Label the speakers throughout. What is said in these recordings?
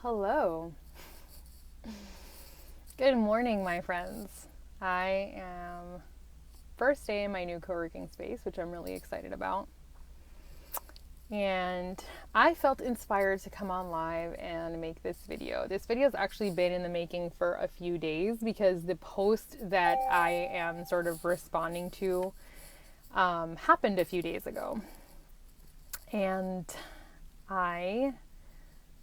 Speaker 1: Hello. Good morning, my friends. I am first day in my new co-working space, which I'm really excited about. And I felt inspired to come on live and make this video. This video has actually been in the making for a few days because the post that I am sort of responding to happened a few days ago. And I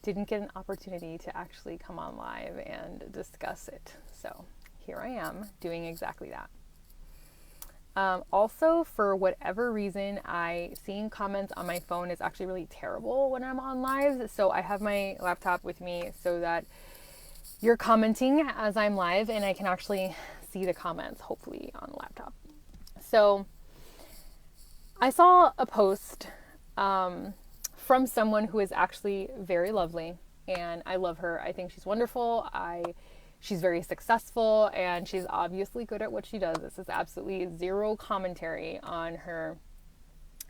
Speaker 1: didn't get an opportunity to actually come on live and discuss it. So here I am doing exactly that. Also, for whatever reason, seeing comments on my phone is actually really terrible when I'm on live. So I have my laptop with me so that you're commenting as I'm live and I can actually see the comments, hopefully, on the laptop. So I saw a post from someone who is actually very lovely, and I love her. I think she's wonderful. She's very successful, and she's obviously good at what she does. This is absolutely zero commentary on her.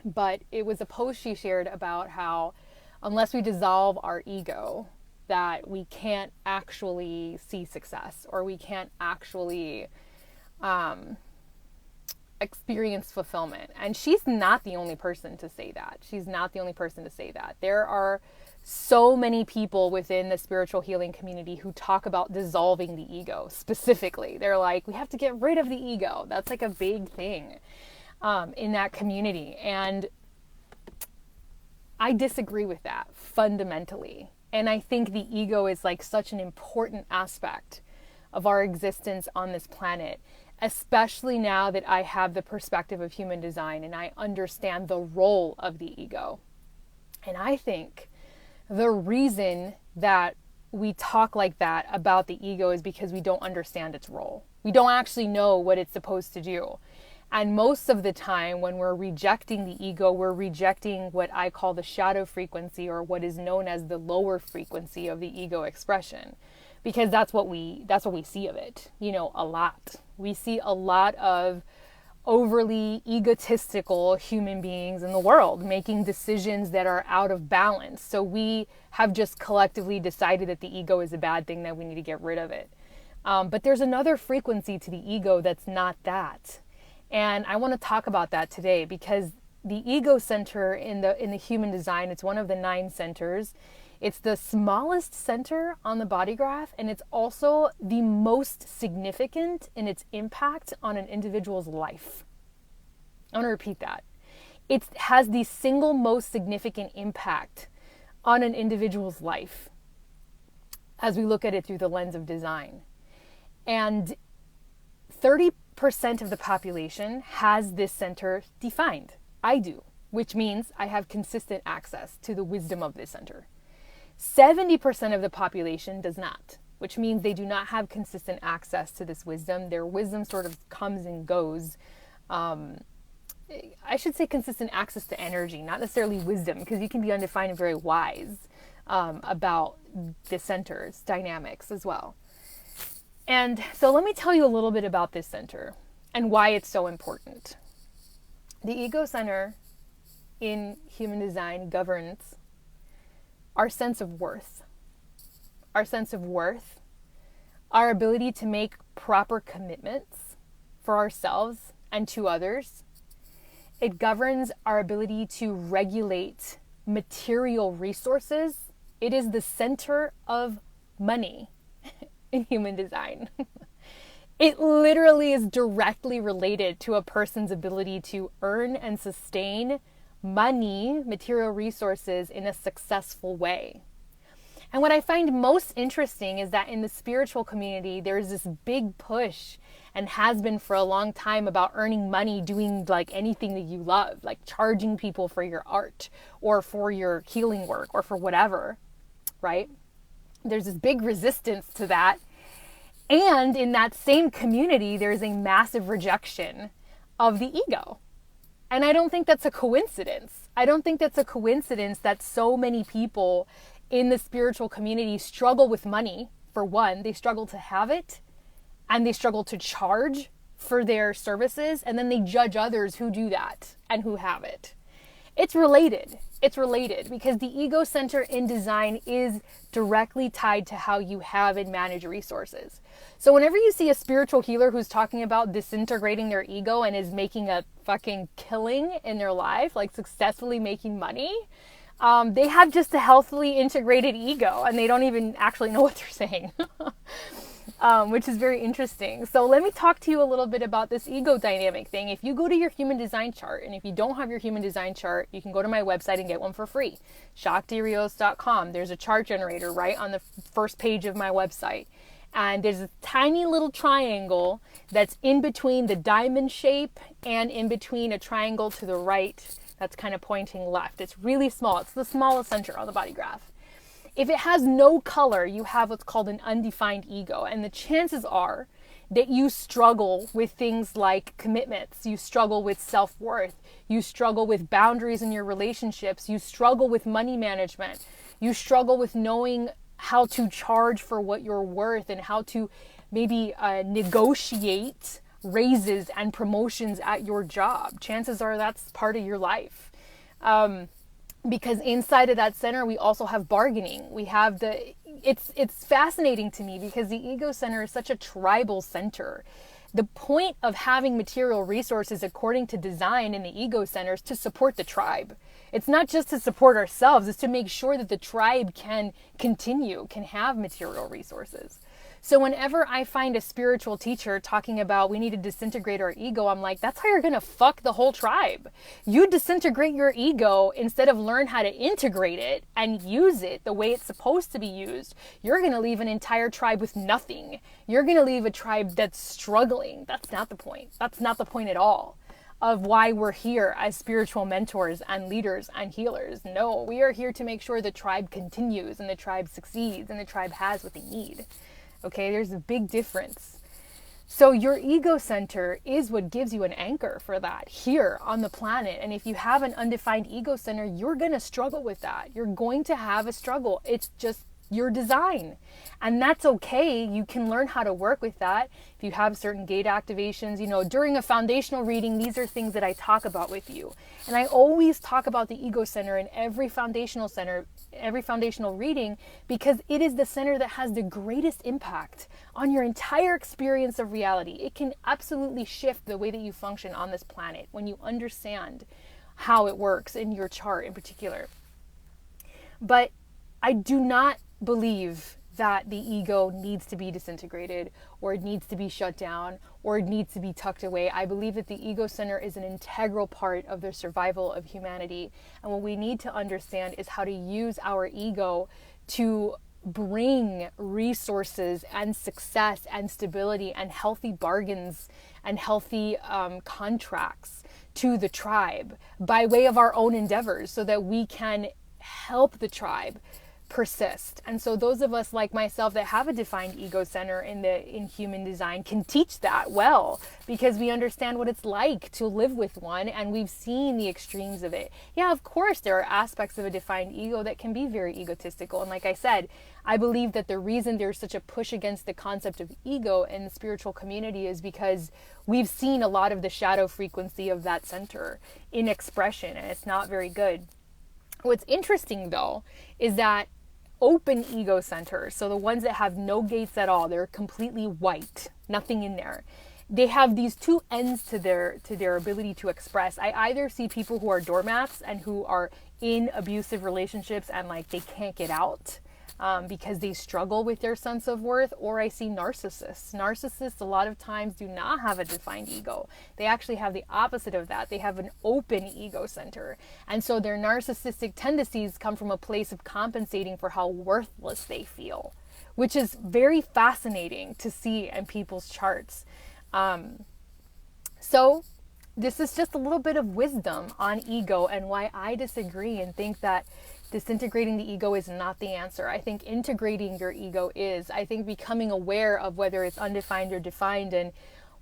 Speaker 1: But it was a post she shared about how unless we dissolve our ego, that we can't actually see success, or we can't actually experience fulfillment. And she's not the only person to say that. There are so many people within the spiritual healing community who talk about dissolving the ego specifically. They're like, we have to get rid of the ego. That's like a big thing in that community. And I disagree with that fundamentally. And I think the ego is like such an important aspect of our existence on this planet, especially now that I have the perspective of human design and I understand the role of the ego. And I think the reason that we talk like that about the ego is because we don't understand its role. We don't actually know what it's supposed to do. And most of the time when we're rejecting the ego, we're rejecting what I call the shadow frequency, or what is known as the lower frequency of the ego expression. Because that's what we see of it, a lot. We see a lot of overly egotistical human beings in the world making decisions that are out of balance. So we have just collectively decided that the ego is a bad thing, that we need to get rid of it. But there's another frequency to the ego that's not that. And I want to talk about that today, because the ego center in the human design, it's one of the 9 centers. It's the smallest center on the body graph, and it's also the most significant in its impact on an individual's life. I want to repeat that. It has the single most significant impact on an individual's life as we look at it through the lens of design. And 30% of the population has this center defined. I do, which means I have consistent access to the wisdom of this center. 70% of the population does not, which means they do not have consistent access to this wisdom. Their wisdom sort of comes and goes. I should say consistent access to energy, not necessarily wisdom, because you can be undefined and very wise about the center's dynamics as well. And so let me tell you a little bit about this center and why it's so important. The ego center in human design governs our sense of worth. Our sense of worth, our ability to make proper commitments for ourselves and to others. It governs our ability to regulate material resources. It is the center of money in human design. It literally is directly related to a person's ability to earn and sustain money, material resources, in a successful way. And what I find most interesting is that in the spiritual community, there's this big push, and has been for a long time, about earning money doing like anything that you love, like charging people for your art or for your healing work or for whatever, right? There's this big resistance to that. And in that same community, there's a massive rejection of the ego. And I don't think that's a coincidence. I don't think that's a coincidence that so many people in the spiritual community struggle with money. For one, they struggle to have it, and they struggle to charge for their services, and then they judge others who do that and who have it. It's related. It's related because the ego center in design is directly tied to how you have and manage resources. So whenever you see a spiritual healer who's talking about disintegrating their ego and is making a fucking killing in their life, like successfully making money, they have just a healthily integrated ego and they don't even actually know what they're saying. Which is very interesting. So let me talk to you a little bit about this ego dynamic thing. If you go to your human design chart, and if you don't have your human design chart, you can go to my website and get one for free, shaktirios.com. There's a chart generator right on the first page of my website. And there's a tiny little triangle that's in between the diamond shape and in between a triangle to the right that's kind of pointing left. It's really small. It's the smallest center on the body graph. If it has no color, you have what's called an undefined ego. And the chances are that you struggle with things like commitments. You struggle with self-worth. You struggle with boundaries in your relationships. You struggle with money management. You struggle with knowing how to charge for what you're worth and how to maybe negotiate raises and promotions at your job. Chances are that's part of your life. Because inside of that center, we also have bargaining. We have it's fascinating to me because the ego center is such a tribal center. The point of having material resources according to design in the ego center is to support the tribe. It's not just to support ourselves, it's to make sure that the tribe can continue, can have material resources. So whenever I find a spiritual teacher talking about we need to disintegrate our ego, I'm like, that's how you're going to fuck the whole tribe. You disintegrate your ego instead of learn how to integrate it and use it the way it's supposed to be used. You're going to leave an entire tribe with nothing. You're going to leave a tribe that's struggling. That's not the point. That's not the point at all of why we're here as spiritual mentors and leaders and healers. No, we are here to make sure the tribe continues and the tribe succeeds and the tribe has what they need. Okay, there's a big difference. So your ego center is what gives you an anchor for that here on the planet. And if you have an undefined ego center, you're going to struggle with that. You're going to have a struggle. It's just your design. And that's okay. You can learn how to work with that. If you have certain gate activations, during a foundational reading, these are things that I talk about with you. And I always talk about the ego center in every foundational reading because it is the center that has the greatest impact on your entire experience of reality. It can absolutely shift the way that you function on this planet when you understand how it works in your chart in particular. But I do not believe that the ego needs to be disintegrated or it needs to be shut down or it needs to be tucked away. I believe that the ego center is an integral part of the survival of humanity. And what we need to understand is how to use our ego to bring resources and success and stability and healthy bargains and healthy contracts to the tribe by way of our own endeavors so that we can help the tribe persist. And so those of us like myself that have a defined ego center in human design can teach that well because we understand what it's like to live with one and we've seen the extremes of it. Yeah, of course there are aspects of a defined ego that can be very egotistical. And like I said, I believe that the reason there's such a push against the concept of ego in the spiritual community is because we've seen a lot of the shadow frequency of that center in expression and it's not very good. What's interesting though is that open ego centers, so the ones that have no gates at all, they're completely white, nothing in there. They have these two ends to their ability to express. I either see people who are doormats and who are in abusive relationships and like they can't get out because they struggle with their sense of worth, or I see narcissists. Narcissists a lot of times do not have a defined ego. They actually have the opposite of that. They have an open ego center. And so their narcissistic tendencies come from a place of compensating for how worthless they feel, which is very fascinating to see in people's charts. So this is just a little bit of wisdom on ego and why I disagree and think that disintegrating the ego is not the answer. I think integrating your ego is. I think becoming aware of whether it's undefined or defined and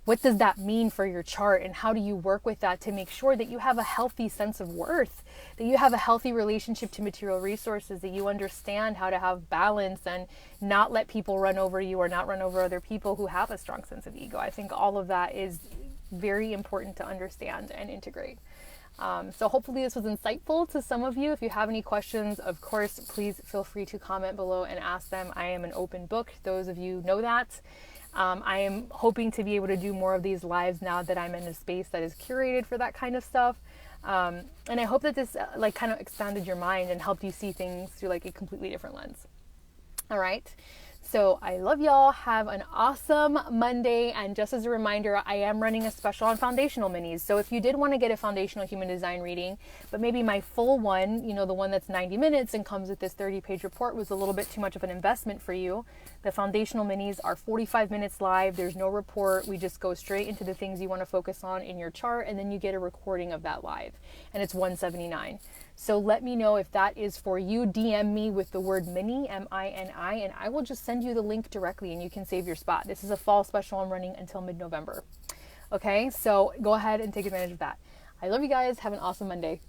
Speaker 1: what does that mean for your chart and how do you work with that to make sure that you have a healthy sense of worth, that you have a healthy relationship to material resources, that you understand how to have balance and not let people run over you or not run over other people who have a strong sense of ego. I think all of that is very important to understand and integrate. So hopefully this was insightful to some of you. If you have any questions, of course, please feel free to comment below and ask them. I am an open book. Those of you know that. I am hoping to be able to do more of these lives now that I'm in a space that is curated for that kind of stuff. And I hope that this like kind of expanded your mind and helped you see things through like a completely different lens. All right. So I love y'all. Have an awesome Monday. And just as a reminder, I am running a special on foundational minis. So if you did want to get a foundational human design reading, but maybe my full one, you know, the one that's 90 minutes and comes with this 30-page report was a little bit too much of an investment for you, the foundational minis are 45 minutes live. There's no report. We just go straight into the things you want to focus on in your chart, and then you get a recording of that live. And it's $179. So let me know if that is for you. DM me with the word mini, M-I-N-I, and I will just send you the link directly and you can save your spot. This is a fall special I'm running until mid-November. Okay, so go ahead and take advantage of that. I love you guys. Have an awesome Monday.